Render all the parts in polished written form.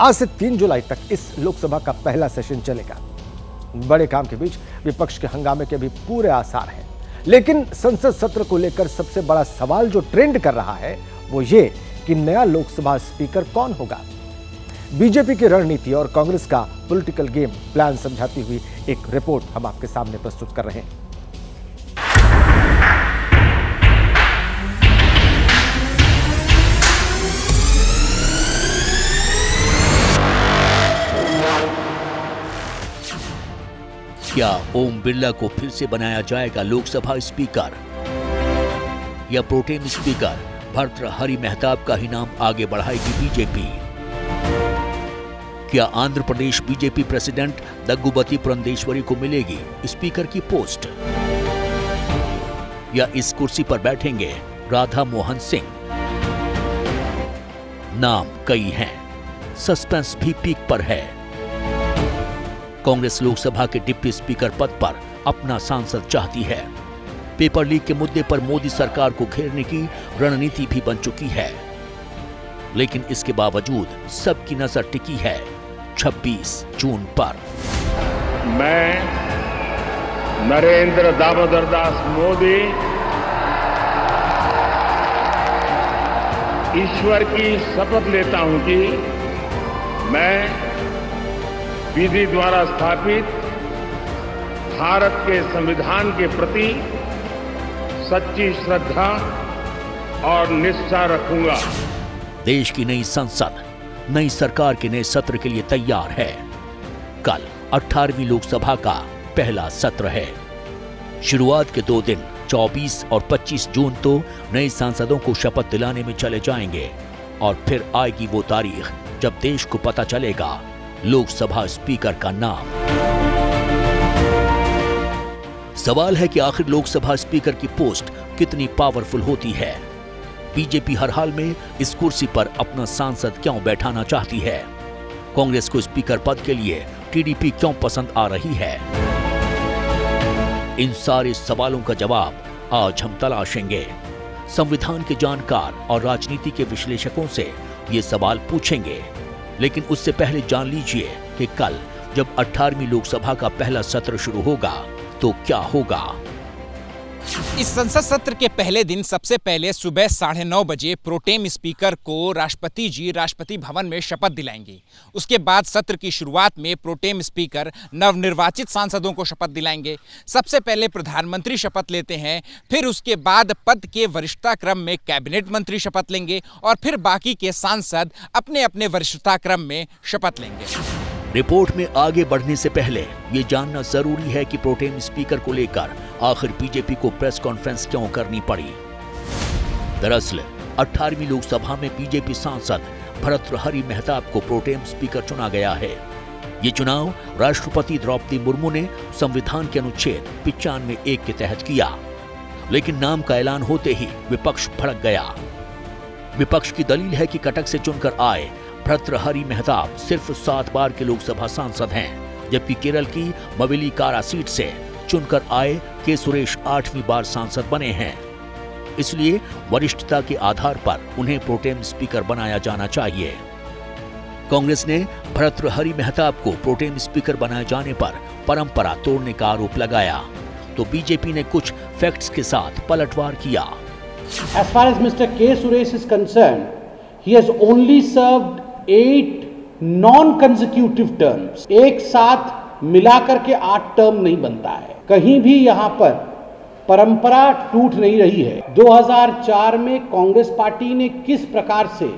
आज से 3 जुलाई तक इस लोकसभा का पहला सेशन चलेगा। बड़े काम के बीच विपक्ष के हंगामे के भी पूरे आसार हैं, लेकिन संसद सत्र को लेकर सबसे बड़ा सवाल जो ट्रेंड कर रहा है वो ये कि नया लोकसभा स्पीकर कौन होगा। बीजेपी की रणनीति और कांग्रेस का पॉलिटिकल गेम प्लान समझाती हुई एक रिपोर्ट हम आपके सामने प्रस्तुत कर रहे हैं। क्या ओम बिरला को फिर से बनाया जाएगा लोकसभा स्पीकर या प्रोटेम स्पीकर भर्तृहरि मेहताब का ही नाम आगे बढ़ाएगी बीजेपी? क्या आंध्र प्रदेश बीजेपी प्रेसिडेंट दग्गुबती पुरंदेश्वरी को मिलेगी स्पीकर की पोस्ट या इस कुर्सी पर बैठेंगे राधा मोहन सिंह? नाम कई हैं, सस्पेंस भी पीक पर है। कांग्रेस लोकसभा के डिप्टी स्पीकर पद पर अपना सांसद चाहती है। पेपर लीक के मुद्दे पर मोदी सरकार को घेरने की रणनीति भी बन चुकी है, लेकिन इसके बावजूद सबकी नजर टिकी है 26 जून पर। मैं नरेंद्र दामोदर दास मोदी ईश्वर की शपथ लेता हूं कि मैं विधि द्वारा स्थापित भारत के संविधान के प्रति सच्ची श्रद्धा और निष्ठा रखूंगा। देश की नई संसद नई सरकार के नए सत्र के लिए तैयार है। कल 18वीं लोकसभा का पहला सत्र है। शुरुआत के 2 दिन 24 और 25 जून तो नए सांसदों को शपथ दिलाने में चले जाएंगे और फिर आएगी वो तारीख जब देश को पता चलेगा लोकसभा स्पीकर का नाम। सवाल है कि आखिर लोकसभा स्पीकर की पोस्ट कितनी पावरफुल होती है। बीजेपी हर हाल में इस कुर्सी पर अपना सांसद क्यों बैठाना चाहती है? कांग्रेस को स्पीकर पद के लिए टीडीपी क्यों पसंद आ रही है? इन सारे सवालों का जवाब आज हम तलाशेंगे। संविधान के जानकार और राजनीति के विश्लेषकों से ये सवाल पूछेंगे, लेकिन उससे पहले जान लीजिए कि कल जब 18वीं लोकसभा का पहला सत्र शुरू होगा तो क्या होगा। इस संसद सत्र के पहले दिन सबसे पहले सुबह 9:30 बजे प्रोटेम स्पीकर को राष्ट्रपति जी राष्ट्रपति भवन में शपथ दिलाएंगे। उसके बाद सत्र की शुरुआत में प्रोटेम स्पीकर नवनिर्वाचित सांसदों को शपथ दिलाएंगे। सबसे पहले प्रधानमंत्री शपथ लेते हैं, फिर उसके बाद पद के वरिष्ठता क्रम में कैबिनेट मंत्री शपथ लेंगे और फिर बाकी के सांसद अपने अपने वरिष्ठता क्रम में शपथ लेंगे। रिपोर्ट में आगे बढ़ने से पहले ये जानना जरूरी है कि प्रोटेम स्पीकर को लेकर आखिर बीजेपी को प्रेस कॉन्फ्रेंस क्यों करनी पड़ी। दरअसल 18वीं लोकसभा में बीजेपी सांसद भर्तृहरि मेहताब को प्रोटेम स्पीकर चुना गया है। ये चुनाव राष्ट्रपति द्रौपदी मुर्मू ने संविधान के अनुच्छेद 95(1) के तहत किया, लेकिन नाम का ऐलान होते ही विपक्ष भड़क गया। विपक्ष की दलील है कि कटक से चुनकर आए भर्तृहरि मेहताब सिर्फ 7 बार के लोकसभा सांसद हैं, जबकि केरल की मवेलीकारा सीट से चुनकर आए के सुरेश 8वीं बार सांसद बने हैं। इसलिए वरिष्ठता के आधार पर उन्हें प्रोटेम स्पीकर बनाया जाना चाहिए। कांग्रेस ने भर्तृहरि मेहताब को प्रोटेम स्पीकर बनाए जाने पर परंपरा तोड़ने का आरोप लगाया, तो बीजेपी ने कुछ फैक्ट्स के साथ पलटवार किया। As far as Mr. K. Suresh is concerned, he has only served 8 non-consecutive terms। एक साथ मिलाकर के 8 टर्म नहीं बनता है। कहीं भी यहाँ पर परंपरा टूट नहीं रही है। 2004 में कांग्रेस पार्टी ने किस प्रकार से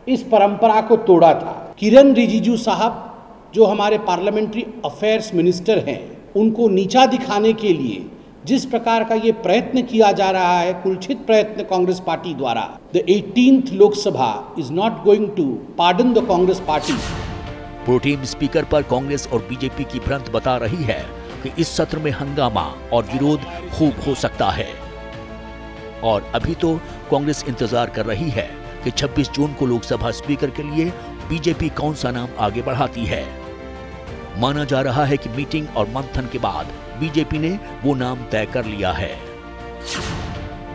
इस परंपरा को तोड़ा था। किरण रिजिजू साहब जो हमारे पार्लियामेंट्री अफेयर्स मिनिस्टर हैं, उनको नीचा दिखाने के लिए जिस प्रकार का ये प्रयत्न किया जा रहा है, कुलछित प्रयत्न कांग्रेस पार्टी द्वारा, the 18th Lok Sabha is not going to pardon the Congress party. Protem speaker पर कांग्रेस और बीजेपी की भ्रंत बता रही है कि इस सत्र में हंगामा और विरोध खूब हो सकता है। और अभी तो कांग्रेस इंतजार कर रही है कि 26 जून को लोकसभा स्पीकर के लिए बीजेपी कौन सा नाम आगे बढ़ाती है। माना जा रहा है कि मीटिंग और मंथन के बाद बीजेपी ने वो नाम तय कर लिया है।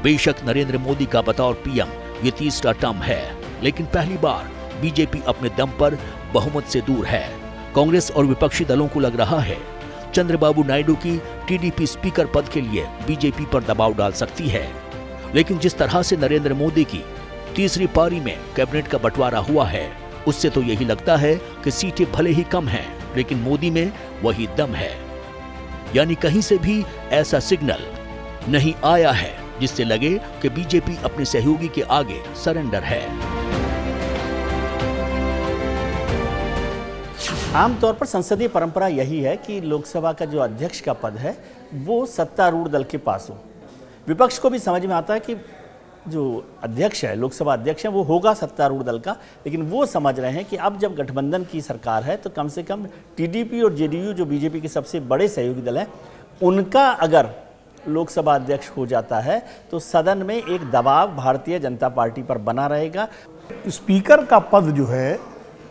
बेशक नरेंद्र मोदी का बतौर पीएम ये तीसरा टर्म है, लेकिन पहली बार बीजेपी अपने दम पर बहुमत से दूर है। कांग्रेस और विपक्षी दलों को लग रहा है चंद्रबाबू नायडू की टीडीपी स्पीकर पद के लिए बीजेपी पर दबाव डाल सकती है। लेकिन जिस तरह से नरेंद्र मोदी की तीसरी पारी में कैबिनेट का बंटवारा हुआ है, उससे तो यही लगता है कि सीटें भले ही कम हैं, लेकिन मोदी में वही दम है। यानी कहीं से भी ऐसा सिग्नल नहीं आया है जिससे लगे कि बीजेपी अपने सहयोगी के आगे सरेंडर है। आमतौर पर संसदीय परंपरा यही है कि लोकसभा का जो अध्यक्ष का पद है वो सत्तारूढ़ दल के पास हो। विपक्ष को भी समझ में आता है कि जो अध्यक्ष है, लोकसभा अध्यक्ष है, वो होगा सत्तारूढ़ दल का, लेकिन वो समझ रहे हैं कि अब जब गठबंधन की सरकार है तो कम से कम टीडीपी और जेडीयू जो बीजेपी के सबसे बड़े सहयोगी दल हैं, उनका अगर लोकसभा अध्यक्ष हो जाता है तो सदन में एक दबाव भारतीय जनता पार्टी पर बना रहेगा। स्पीकर का पद जो है,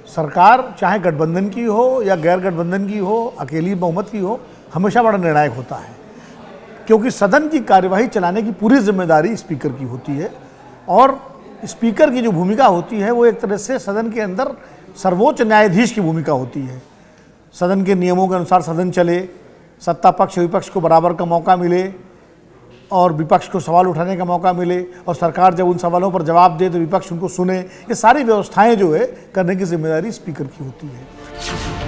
सरकार चाहे गठबंधन की हो या गैर गठबंधन की हो, अकेली बहुमत की हो, हमेशा बड़ा निर्णायक होता है, क्योंकि सदन की कार्यवाही चलाने की पूरी जिम्मेदारी स्पीकर की होती है। और स्पीकर की जो भूमिका होती है वो एक तरह से सदन के अंदर सर्वोच्च न्यायाधीश की भूमिका होती है। सदन के नियमों के अनुसार सदन चले, सत्ता पक्ष विपक्ष को बराबर का मौका मिले और विपक्ष को सवाल उठाने का मौका मिले, और सरकार जब उन सवालों पर जवाब दे तो विपक्ष उनको सुने। ये सारी व्यवस्थाएं जो है करने की जिम्मेदारी स्पीकर की होती है।